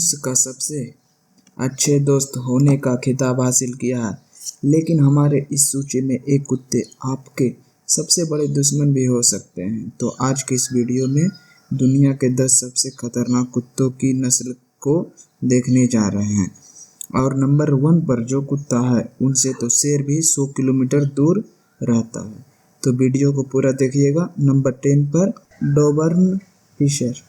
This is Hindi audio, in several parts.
उसका सबसे अच्छे दोस्त होने का खिताब हासिल किया है, लेकिन हमारे इस सूची में एक कुत्ते आपके सबसे बड़े दुश्मन भी हो सकते हैं। तो आज की इस वीडियो में दुनिया के 10 सबसे खतरनाक कुत्तों की नस्ल को देखने जा रहे हैं। और नंबर 1 पर जो कुत्ता है उनसे तो शेर भी 100 किलोमीटर दूर रहता है। तो वीडियो को पूरा देखिएगा। नंबर 10 पर डोबर्न पिशर।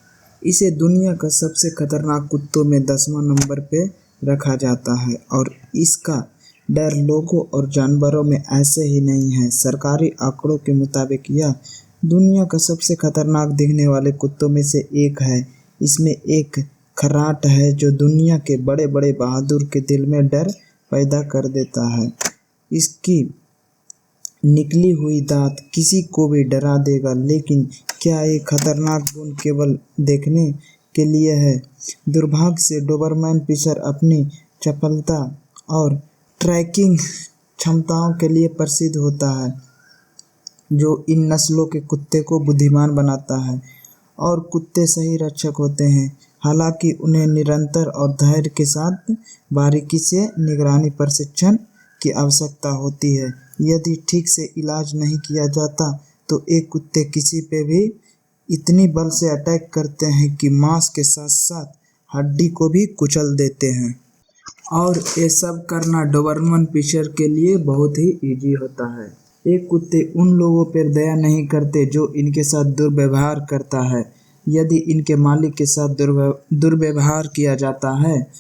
इसे दुनिया का सबसे खतरनाक कुत्तों में 10वां नंबर पे रखा जाता है और इसका डर लोगों और जानवरों में ऐसे ही नहीं है। सरकारी आंकड़ों के मुताबिक यह दुनिया का सबसे खतरनाक दिखने वाले कुत्तों में से एक है। इसमें एक खर्राट है जो दुनिया के बड़े बड़े बहादुर के दिल में डर पैदा कर देता है। इसकी निकली हुई दांत किसी को भी डरा देगा, लेकिन क्या ये खतरनाक गुण केवल देखने के लिए है? दुर्भाग्य से डोबरमैन पिशर अपनी चपलता और ट्रैकिंग क्षमताओं के लिए प्रसिद्ध होता है, जो इन नस्लों के कुत्ते को बुद्धिमान बनाता है और कुत्ते सही रक्षक होते हैं। हालांकि उन्हें निरंतर और धैर्य के साथ बारीकी से निगरानी प्रशिक्षण की आवश्यकता होती है। यदि ठीक से इलाज नहीं किया जाता तो एक कुत्ते किसी पे भी इतनी बल से अटैक करते हैं कि मांस के साथ साथ हड्डी को भी कुचल देते हैं। और ये सब करना डोबरमन पिशर के लिए बहुत ही इजी होता है। एक कुत्ते उन लोगों पर दया नहीं करते जो इनके साथ दुर्व्यवहार करता है। यदि इनके मालिक के साथ दुर्व्यवहार किया जाता है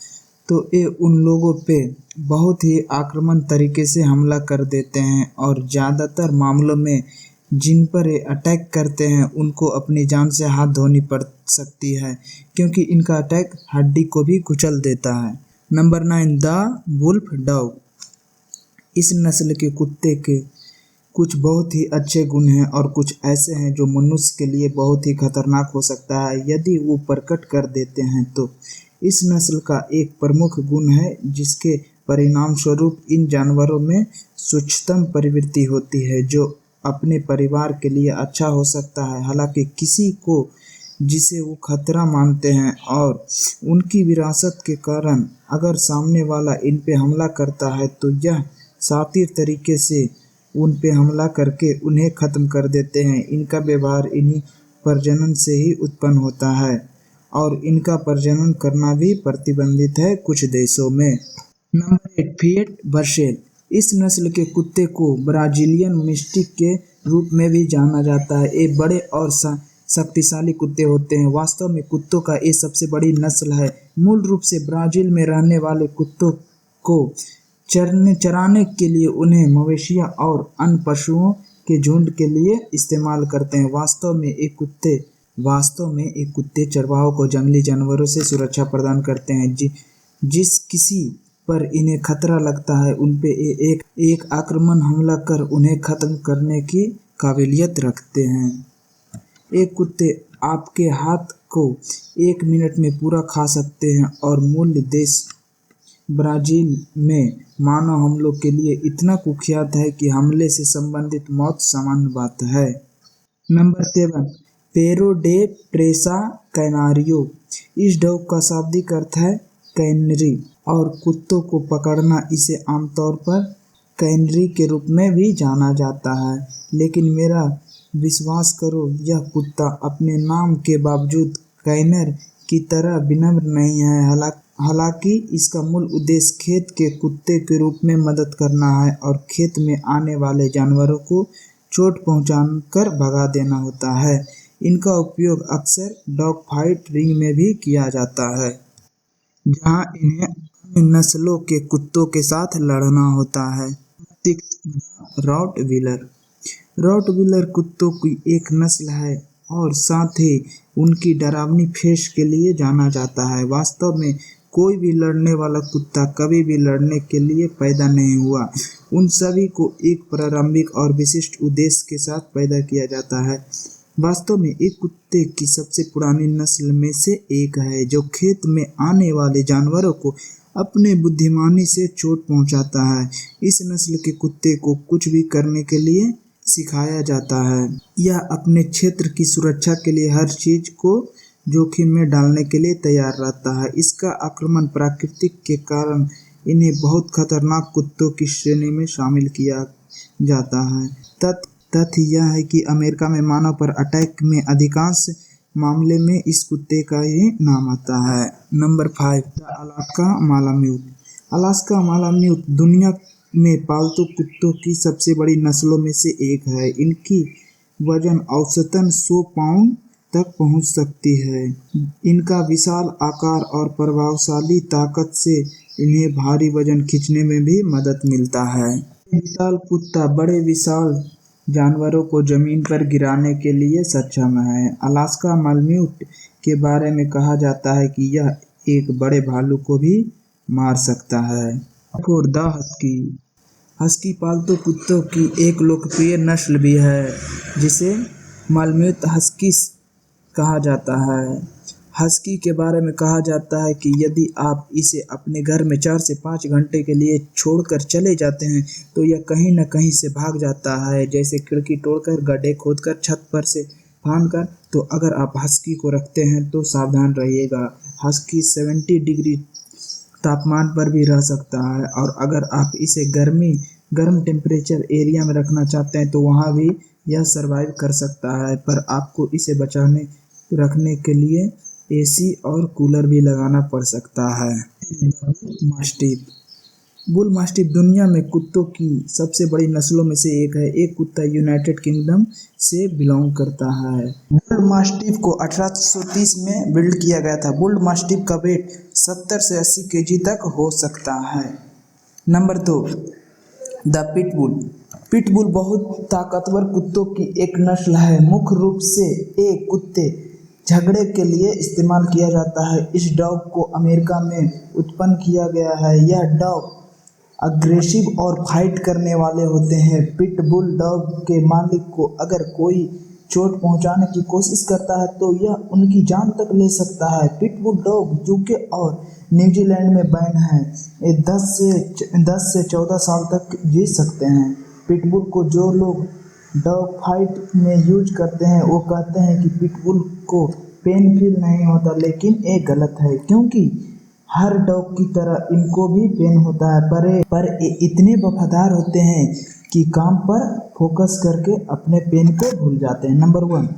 तो ये उन लोगों पे बहुत ही आक्रामक तरीके से हमला कर देते हैं और ज़्यादातर मामलों में जिन पर ये अटैक करते हैं उनको अपनी जान से हाथ धोनी पड़ सकती है, क्योंकि इनका अटैक हड्डी को भी कुचल देता है। Number 9 the wolf dog. इस नस्ल के कुत्ते के कुछ बहुत ही अच्छे गुण हैं और कुछ ऐसे हैं जो मनुष्य के लिए बहुत ही खतरनाक हो सकता है यदि वो प्रकट कर देते हैं। तो इस नस्ल का एक प्रमुख गुण है जिसके परिणाम स्वरूप इन जानवरों में सूक्ष्मतम प्रवृत्ति होती है, जो अपने परिवार के लिए अच्छा हो सकता है। हालांकि किसी को जिसे वो खतरा मानते हैं और उनकी विरासत के कारण अगर सामने वाला इन पे हमला करता है तो यह शातिर तरीके से उन पे हमला करके उन्हें ख़त्म कर देते हैं। इनका व्यवहार इन्हीं प्रजनन से ही उत्पन्न होता है और इनका प्रजनन करना भी प्रतिबंधित है कुछ देशों में। नंबर 8 फिएट बर्सेल। इस नस्ल के कुत्ते को ब्राजीलियन मिस्टिक के रूप में भी जाना जाता है। ये बड़े और शक्तिशाली कुत्ते होते हैं। वास्तव में कुत्तों का ये सबसे बड़ी नस्ल है। मूल रूप से ब्राज़ील में रहने वाले कुत्तों को चराने के लिए उन्हें मवेशियां और अन्य पशुओं के झुंड के लिए इस्तेमाल करते हैं। वास्तव में एक कुत्ते चरवाहों को जंगली जानवरों से सुरक्षा प्रदान करते हैं। जिस किसी पर इन्हें खतरा लगता है उन पे एक आक्रामक हमला कर उन्हें खत्म करने की काबिलियत रखते हैं। एक कुत्ते आपके हाथ को 1 मिनट में पूरा खा सकते हैं और मूल देश ब्राज़ील में मानव हमलों के लिए इतना कुख्यात है कि हमले से संबंधित मौत सामान्य बात है। नंबर 7 पेरो डे प्रेसा कैनारियो। इस डॉग का शाब्दिक अर्थ है कैनरी और कुत्तों को पकड़ना। इसे आमतौर पर कैनरी के रूप में भी जाना जाता है, लेकिन मेरा विश्वास करो यह कुत्ता अपने नाम के बावजूद कैनर की तरह विनम्र नहीं है। हालांकि इसका मूल उद्देश्य खेत के कुत्ते के रूप में मदद करना है और खेत में आने वाले जानवरों को चोट पहुंचाकर भगा देना होता है। इनका उपयोग अक्सर डॉग फाइट रिंग में भी किया जाता है, जहां इन्हें अन्य नस्लों के कुत्तों के साथ लड़ना होता है। रॉटवीलर। रॉटवीलर कुत्तों की एक नस्ल है और साथ ही उनकी डरावनी फेस के लिए जाना जाता है। वास्तव में कोई भी लड़ने वाला कुत्ता कभी भी लड़ने के लिए पैदा नहीं हुआ। उन सभी को एक प्रारंभिक और विशिष्ट उद्देश्य के साथ पैदा किया जाता है। वास्तव में एक कुत्ते की सबसे पुरानी नस्ल में से एक है जो खेत में आने वाले जानवरों को अपने बुद्धिमानी से चोट पहुंचाता है। इस नस्ल के कुत्ते को कुछ भी करने के लिए सिखाया जाता है। यह अपने क्षेत्र की सुरक्षा के लिए हर चीज को जोखिम में डालने के लिए तैयार रहता है। इसका आक्रमण प्राकृतिक के कारण इन्हें बहुत खतरनाक कुत्तों की श्रेणी में शामिल किया जाता है। तथ्य यह है कि अमेरिका में मानव पर अटैक में अधिकांश मामले में इस कुत्ते का ही नाम आता है। Number 5, Alaska malamute. Alaska malamute दुनिया में पालतू कुत्तों की सबसे बड़ी नस्लों में से एक है। इनकी वजन औसतन 100 पाउंड तक पहुंच सकती है। इनका विशाल आकार और प्रभावशाली ताकत से इन्हें भारी वजन खींचने में भी मदद मिलता है। विशाल कुत्ता बड़े विशाल जानवरों को जमीन पर गिराने के लिए सक्षम है। अलास्का मालाम्यूट के बारे में कहा जाता है कि यह एक बड़े भालू को भी मार सकता है। और द हस्की। हस्की पालतू कुत्तों की एक लोकप्रिय नस्ल भी है जिसे मालाम्यूट हस्कीज कहा जाता है। हस्की के बारे में कहा जाता है कि यदि आप इसे अपने घर में 4 से 5 घंटे के लिए छोड़कर चले जाते हैं तो यह कहीं न कहीं से भाग जाता है, जैसे खिड़की तोड़कर, गड्ढे खोदकर, छत पर से फांदकर। तो अगर आप हस्की को रखते हैं तो सावधान रहिएगा। हस्की 70 डिग्री तापमान पर भी रह सकता है और अगर आप इसे गर्म टेम्परेचर एरिया में रखना चाहते हैं तो वहाँ भी यह सर्वाइव कर सकता है, पर आपको इसे रखने के लिए एसी और कूलर भी लगाना पड़ सकता है। मास्टिफ। बुल मास्टिफ दुनिया में कुत्तों की सबसे बड़ी नस्लों में से एक है। एक कुत्ता यूनाइटेड किंगडम से बिलोंग करता है। बुल मास्टिफ को 1830 में बिल्ड किया गया था। बुल मास्टिफ का वेट 70 से 80 केजी तक हो सकता है। Number 2, the pitbull. पिटबुल बहुत ताकतवर कुत्तों की एक नस्ल है। मुख्य रूप से एक कुत्ते झगड़े के लिए इस्तेमाल किया जाता है। इस डॉग को अमेरिका में उत्पन्न किया गया है। यह डॉग अग्रेसिव और फाइट करने वाले होते हैं। पिटबुल डॉग के मालिक को अगर कोई चोट पहुंचाने की कोशिश करता है तो यह उनकी जान तक ले सकता है। पिटबुल डॉग यूके और न्यूजीलैंड में बैन है। ये 10 से 14 साल तक जी सकते हैं। पिटबुल को जो लोग डॉग फाइट में यूज करते हैं वो कहते हैं कि पिटबुल को पेन फील नहीं होता, लेकिन ये गलत है क्योंकि हर डॉग की तरह इनको भी पेन होता है, पर ये इतने वफादार होते हैं कि काम पर फोकस करके अपने पेन को भूल जाते हैं। Number 1,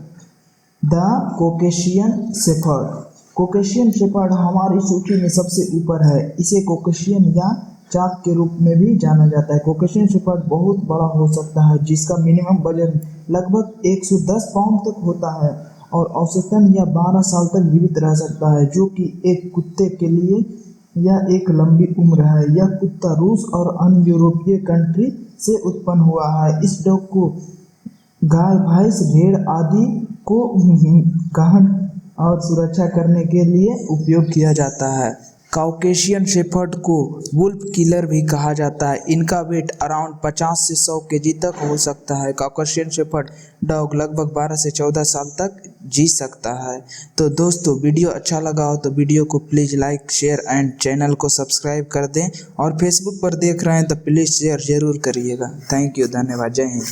the Caucasian shepherd. Caucasian shepherd हमारी सूची में सबसे ऊपर है। इसे कोकेशियन या चाक के रूप में भी जाना जाता है। कोकेशियन शेफर्ड बहुत बड़ा हो सकता है, जिसका मिनिमम वजन लगभग 110 पाउंड तक होता है और औसतन यह 12 साल तक जीवित रह सकता है, जो कि एक कुत्ते के लिए यह एक लंबी उम्र है। यह कुत्ता रूस और अन्य यूरोपीय कंट्री से उत्पन्न हुआ है। इस डॉग को गाय, भैंस, भेड़ आदि को गहन और सुरक्षा करने के लिए उपयोग किया जाता है। काउकेशियन शेफर्ड को वुल्फ किलर भी कहा जाता है। इनका वेट अराउंड 50 से 100 केजी तक हो सकता है। काउकेशियन शेफर्ड डॉग लगभग 12 से 14 साल तक जी सकता है। तो दोस्तों, वीडियो अच्छा लगा हो तो वीडियो को please like, share and channel को सब्सक्राइब कर दें और फेसबुक पर देख रहे हैं तो प्लीज़ शेयर ज़रूर करिएगा। थैंक यू, धन्यवाद, जय हिंद।